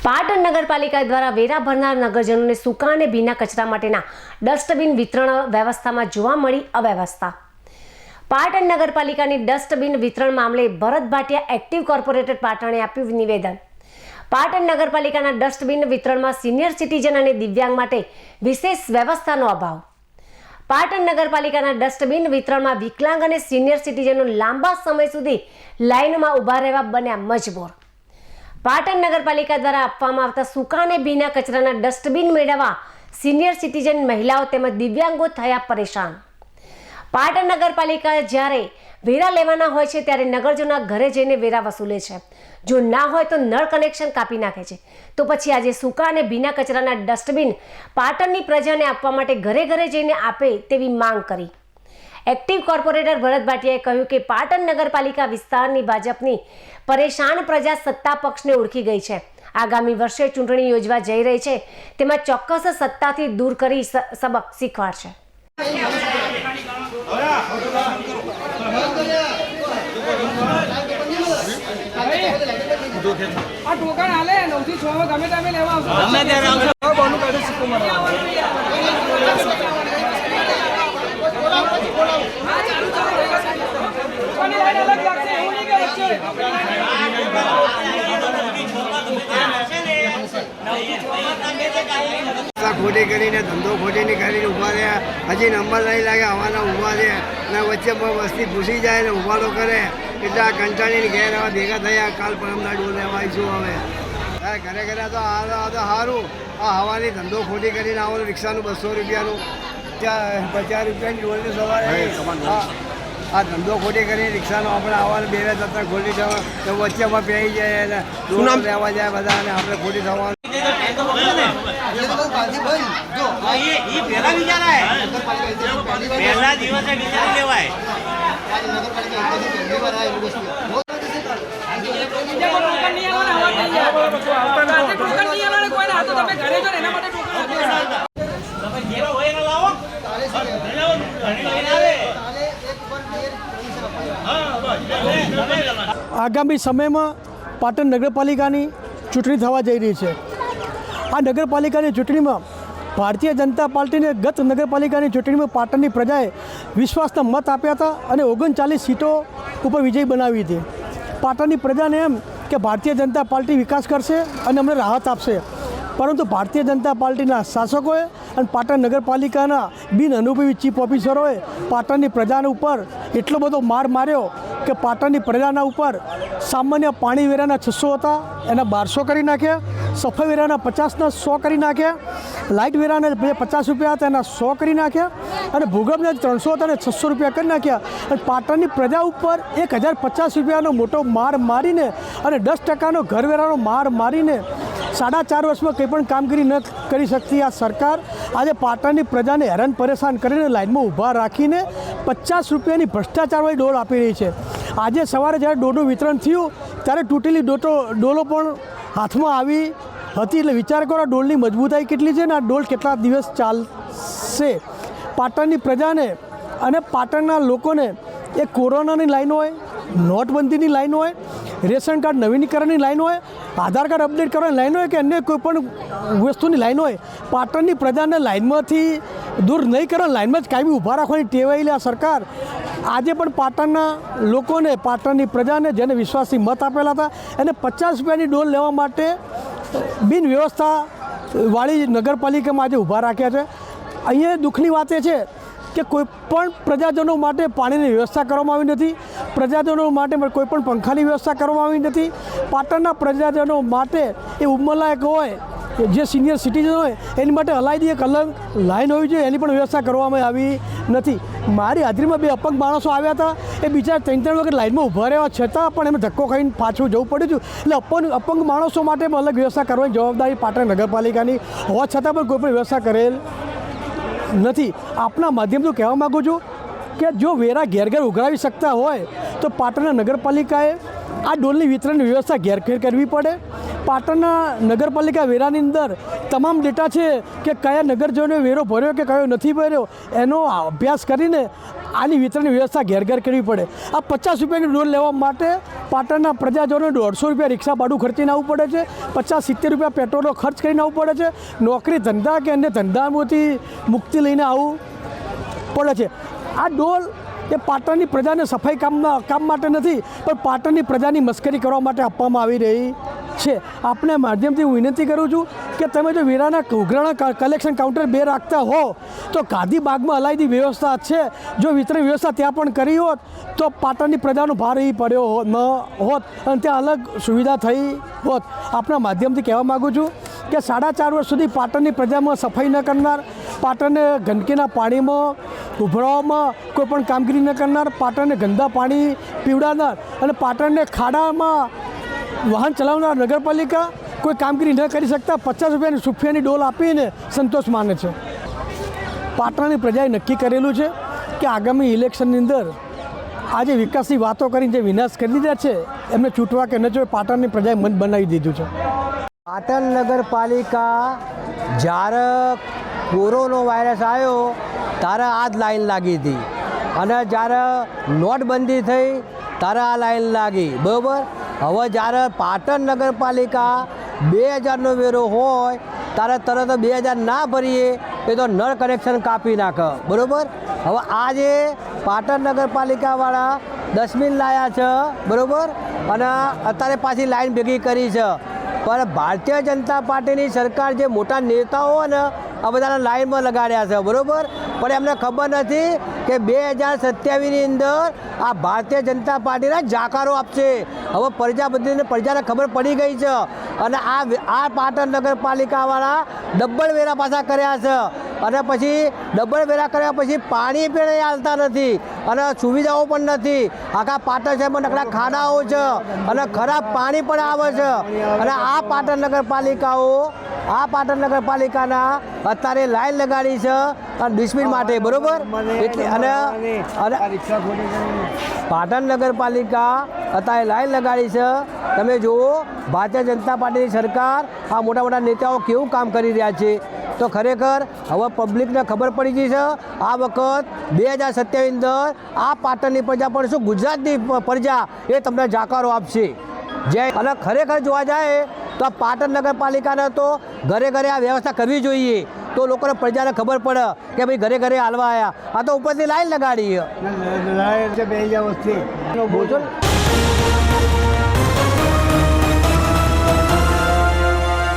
પાટણ નગરપાલિકા દ્વારા વેરા ભરનાર નગરજનોને સૂકા અને ભીના કચરા માટેના ડસ્ટબિન વિતરણ વ્યવસ્થામાં જોવા મળી અવ્યવસ્થા। પાટણ નગરપાલિકાની ડસ્ટબિન વિતરણ મામલે ભરત ભાટિયા એક્ટિવ કોર્પોરેટર પાટણે આપ્યું નિવેદન। પાટણ નગરપાલિકાના ડસ્ટબિન વિતરણમાં સિનિયર સિટીઝન અને દિવ્યાંગ માટે વિશેષ વ્યવસ્થાનો અભાવ। પાટણ નગરપાલિકાના ડસ્ટબિન વિતરણમાં વિકલાંગ અને સિનિયર સિટીઝનો લાંબા સમય સુધી લાઇનમાં ઊભા રહેવા બન્યા મજબૂર। પાટણ નગરપાલિકા દ્વારા આપવામાં આવતા સૂકા અને ભીના કચરાના ડસ્ટબિન મેળવવા સિનિયર સિટીઝન મહિલાઓ તેમજ દિવ્યાંગો થયા પરેશાન। પાટણ નગરપાલિકા જ્યારે વેરા લેવાના હોય છે ત્યારે નગરજનોના ઘરે જઈને વેરા વસૂલે છે, જો ના હોય તો નળ કનેક્શન કાપી નાખે છે। તો પછી આજે સૂકા અને ભીના કચરાના ડસ્ટબિન પાટણની પ્રજાને આપવા માટે ઘરે ઘરે જઈને આપે તેવી માંગ કરી। એક્ટિવ કોર્પોરેટર ભરત ભાટિયાએ કહ્યું કે પાટણ નગરપાલિકા વિસ્તારની ભાજપની પરેશાન પ્રજા સત્તા પક્ષને ઓળખી ગઈ છે। આગામી વર્ષે ચૂંટણી યોજવા જઈ રહી છે, તેમાં ચોક્કસ સત્તાથી દૂર કરી સબક શીખવાડશે। આ ટોકન આલે 9 થી 6 ગમે તમે લેવા આવશો, ગમે ત્યારે આવશો બોનું કાઢી સિક્કો મારવા કોની લાઈન અલગ લાગશે એવું નહીં કે વચ્ચે ખોટી કરીને ધંધો ખોટીની કરીને ઊભા રહ્યા, હજી નંબર નહીં લાગે આવવાના ઊભા છે ને વચ્ચે વસ્તી ઘૂસી જાય ને ઊભા તો કરે એટલે આ કંટાળીને ઘેર આવા ભેગા થયા। કાલ પરમના ડોલ લેવા આવીશું। હવે ઘરે ઘરે તો સારું આ હવાની ધંધો ખોટી કરીને આવો રિક્ષાનું 200 રૂપિયાનું 50 રૂપિયાની ડોલની સવારે આ ધંધો ખોટી કરીને રિક્ષાનો આપણે આવવાનું બે જતા ખોટી થવા તો વચ્ચે અમે પહેરી જાય અને ડોલ લેવા જાય બધા અને આપણે ખોટી થવાનું। આગામી સમયમાં પાટણ નગરપાલિકાની ચૂંટણી થવા જઈ રહી છે। આ નગરપાલિકાની ચૂંટણીમાં ભારતીય જનતા પાર્ટીને ગત નગરપાલિકાની ચૂંટણીમાં પાટણની પ્રજાએ વિશ્વાસના મત આપ્યા હતા અને 39 સીટો ઉપર વિજય બનાવી હતી। પાટણની પ્રજાને એમ કે ભારતીય જનતા પાર્ટી વિકાસ કરશે અને અમને રાહત આપશે, પરંતુ ભારતીય જનતા પાર્ટીના શાસકોએ અને પાટણ નગરપાલિકાના બિન અનુભવી ચીફ ઓફિસરોએ પાટણની પ્રજાના ઉપર એટલો બધો માર માર્યો કે પાટણની પ્રજાના ઉપર સામાન્ય પાણી વેરાના 600 હતા એના 1200 કરી નાખ્યા, સફાઈ વેરાના 50ના 100 કરી નાખ્યા, લાઇટ વેરાના 50 રૂપિયા હતા એના 100 કરી નાખ્યા અને ભૂગર્ભના 300 હતા અને 600 રૂપિયા કરી નાખ્યા અને પાટણની પ્રજા ઉપર 1050 રૂપિયાનો મોટો માર મારીને અને 10% ઘરવેરાનો માર મારીને 4.5 વર્ષમાં કંઈ પણ કામગીરી ન કરી શકતી આ સરકાર આજે પાટણની પ્રજાને હેરાન પરેશાન કરીને લાઇનમાં ઊભા રાખીને 50 રૂપિયાની ભ્રષ્ટાચારવાળી ડોલ આપી રહી છે। આજે સવારે જ્યારે ડોલનું વિતરણ થયું ત્યારે તૂટેલી ડોલો પણ હાથમાં આવી હતી, એટલે વિચાર કરો ડોલની મજબૂતાઈ કેટલી છે ને આ ડોલ કેટલા દિવસ ચાલશે। પાટણની પ્રજાને અને પાટણના લોકોને એ કોરોનાની લાઈન હોય, નોટબંધીની લાઈન હોય, રેશન કાર્ડ નવીનીકરણની લાઈન હોય, આધાર કાર્ડ અપડેટ કરવાની લાઈન હોય કે અન્ય કોઈ પણ વસ્તુની લાઈન હોય, પાટણની પ્રજાને લાઈનમાંથી દૂર નહીં કરવાની લાઈનમાં જ કાયમી ઊભા રાખવાની ટેવાયેલી આ સરકાર આજે પણ પાટણના લોકોને, પાટણની પ્રજાને જેને વિશ્વાસથી મત આપેલા હતા એને 50 રૂપિયાની ડોલ લેવા માટે બિન વ્યવસ્થાવાળી નગરપાલિકામાં આજે ઊભા રાખ્યા છે। અહીંયા દુઃખની વાત એ છે કે કોઈ પણ પ્રજાજનો માટે પાણીની વ્યવસ્થા કરવામાં આવી નથી, પ્રજાજનો માટે કોઈ પણ પંખાની વ્યવસ્થા કરવામાં આવી નથી। પાટણના પ્રજાજનો માટે એ ઉંમરલાયક હોય જે સિનિયર સિટીઝન હોય એની માટે અલાયદી એક અલગ લાઈન હોવી જોઈએ એની પણ વ્યવસ્થા કરવામાં આવી નથી। મારી હાજરીમાં 2 અપંગ માણસો આવ્યા હતા, એ બીજા 3 વખત લાઈનમાં ઊભા રહેવા છતાં પણ એમને ધક્કો ખાઈને પાછું જવું પડ્યું હતું। એટલે અપંગ માણસો માટે પણ અલગ વ્યવસ્થા કરવાની જવાબદારી પાટણ નગરપાલિકાની હોવા છતાં પણ કોઈ પણ વ્યવસ્થા કરેલ નથી। આપના માધ્યમથી કહેવા માગું છું કે જો વેરા ઘેર ઘેર ઉઘરાવી શકતા હોય તો પાટણના નગરપાલિકાએ આ ડોલની વિતરણની વ્યવસ્થા ઘેર ઘેર કરવી પડે। પાટણના નગરપાલિકા વેરાની અંદર તમામ ડેટા છે કે કયા નગરજનોએ વેરો ભર્યો કે કયો નથી ભર્યો એનો અભ્યાસ કરીને આની વિતરણની વ્યવસ્થા ઘેર ઘેર કરવી પડે. આ 50 રૂપિયાની ડોલ લેવા માટે પાટણના પ્રજાજનોને 150 રૂપિયા રિક્ષા ભાડું ખર્ચીને આવવું પડે છે, 50-70 રૂપિયા પેટ્રોલનો ખર્ચ કરીને આવવું પડે છે, નોકરી ધંધા કે અન્ય ધંધામાંથી મુક્તિ લઈને આવવું પડે છે. આ ડોલ એ પાટણની પ્રજાને સફાઈ કામ માટે નથી પણ પાટણની પ્રજાની મસ્કરી કરવા માટે આપવામાં આવી રહી છે. આપને માધ્યમથી હું વિનંતી કરું છું કે તમે જો વેરાના ઉઘરાણા કલેક્શન કાઉન્ટર 2 રાખતા હો તો ગાંધી બાગમાં અલાયદી વ્યવસ્થા છે. જો વિતરણ વ્યવસ્થા ત્યાં પણ કરી હોત તો પાટણની પ્રજાનો ભાર એ પડ્યો ન હોત અને ત્યાં અલગ સુવિધા થઈ હોત. આપના માધ્યમથી કહેવા માગું છું કે 4.5 વર્ષ સુધી પાટણની પ્રજામાં સફાઈ ન કરનાર, પાટણને ગંદકીના પાણીમાં ઉભરાવામાં કોઈ પણ કામગીરી ન કરનાર, પાટણને ગંદા પાણી પીવડાવનાર અને પાટણને ખાડામાં વાહન ચલાવનાર નગરપાલિકા કોઈ કામગીરી ન કરી શકતા 50 રૂપિયાની સુફિયાની ડોલ આપીને સંતોષ માને છે. પાટણની પ્રજાએ નક્કી કરેલું છે કે આગામી ઇલેક્શનની અંદર આજે વિકાસની વાતો કરીને જે વિનાશ કરી દીધા છે એમને છૂટવા કે ન જોઈએ પાટણની પ્રજાએ મન બનાવી દીધું છે. પાટણ નગરપાલિકા જ્યારે કોરોના વાયરસ આવ્યો ત્યારે આ જ લાઈન લાગી હતી અને જ્યારે નોટબંધી થઈ ત્યારે આ લાઈન લાગી, બરાબર. હવે જ્યારે પાટણ નગરપાલિકા 2000નો વેરો હોય ત્યારે તરત 2000 ના ભરીએ એ તો નળ કનેક્શન કાપી નાખે, બરાબર. હવે આજે પાટણ નગરપાલિકાવાળા ડસ્ટબિન લાવ્યા છે, બરાબર, અને અત્યારે પાછી લાઈન ભેગી કરી છે. પણ ભારતીય જનતા પાર્ટીની સરકાર જે મોટા નેતાઓ ને આ બધાને લાઈનમાં લગાડ્યા છે, બરાબર. પણ એમને ખબર નથી કે 2027ની અંદર આ ભારતીય જનતા પાર્ટીના જાકારો આપશે. હવે પ્રજાને ખબર પડી ગઈ છે અને આ પાટણ નગરપાલિકાવાળા ડબલ વેરા પાછા કર્યા છે અને પછી ડબલ વેરા કર્યા પછી પાણી પણ આવતા નથી અને સુવિધાઓ પણ નથી. આખા પાટણ શહેરમાં નકરા ખાડાઓ છે અને ખરાબ પાણી પણ આવે છે. અને આ પાટણ નગરપાલિકાના અત્યારે લાઈન લગાડી છે અને ડિસ્પ્યુટ માટે, બરોબર. એટલે અને પાટણ નગરપાલિકા અત્યારે લાઈન લગાડી છે. તમે જુઓ ભારતીય જનતા પાર્ટીની સરકાર આ મોટા મોટા નેતાઓ કેવું કામ કરી રહ્યા છે. તો ખરેખર હવે પબ્લિકને ખબર પડી ગઈ છે આ વખત 2027 અંદર આ પાટણની પ્રજા પણ શું ગુજરાતની પ્રજા એ તમને જાકારો આપશે. અને ખરેખર જોવા જાય તો આ પાટણ નગરપાલિકાને તો ઘરે ઘરે આ વ્યવસ્થા કરવી જોઈએ તો લોકોને પ્રજાને ખબર પડે કે ભાઈ ઘરે ઘરે હાલવા આવ્યા. આ તો ઉપરથી લાઈન લગાડી બે વસ્તી